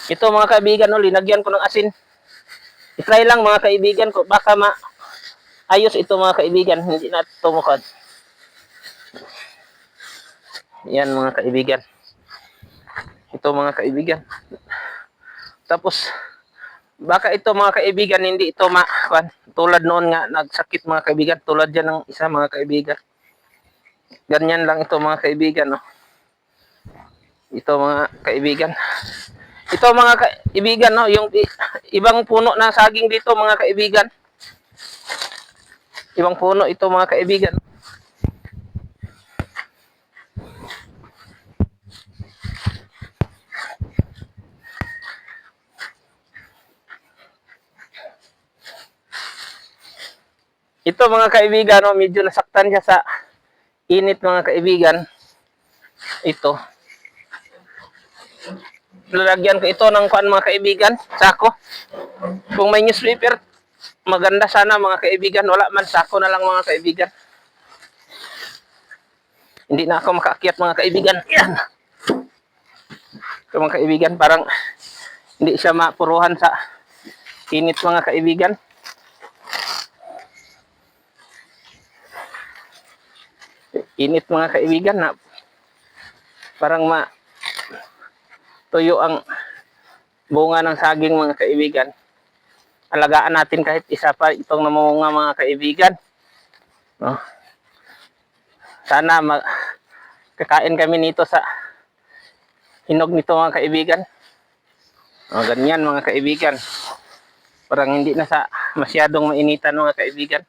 Ito mga kaibigan, no, linagyan ko ng asin. I-try lang mga kaibigan ko. Baka ayos ito mga kaibigan. Hindi na tumukad. Yan mga kaibigan. Ito mga kaibigan. Tapos, baka ito mga kaibigan, hindi ito tulad noon nga, nagsakit mga kaibigan. Tulad yan ng isa mga kaibigan. Ganyan lang ito mga kaibigan. No? Ito mga kaibigan. Ito mga kaibigan, no? Yung ibang puno na saging dito mga kaibigan. Ibang puno ito mga kaibigan. Ito mga kaibigan, no? Medyo nasaktan siya sa init mga kaibigan. Ito. Lalagyan ko ito ng kuan mga kaibigan, sako. Kung may newspaper, maganda sana mga kaibigan. Wala man, sako na lang mga kaibigan. Hindi na ako makaakyat mga kaibigan. Yan. Ito mga kaibigan, parang hindi siya mapuruhan sa init mga kaibigan. Init mga kaibigan na parang tuyo ang bunga ng saging mga kaibigan. Alagaan natin kahit isa pa itong namunga mga kaibigan. No? Sana kakain kami nito sa hinog nito mga kaibigan. O, ganyan mga kaibigan. Parang hindi na sa masyadong mainitan mga kaibigan.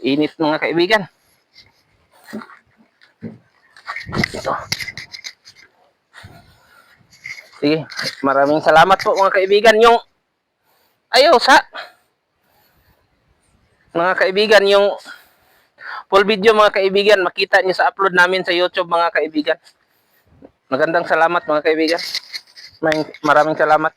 Init mga kaibigan. Ito. Sige, maraming salamat po mga kaibigan. Yung mga kaibigan, yung full video mga kaibigan, makita niyo sa upload namin sa YouTube mga kaibigan. Magandang salamat mga kaibigan. Maraming salamat.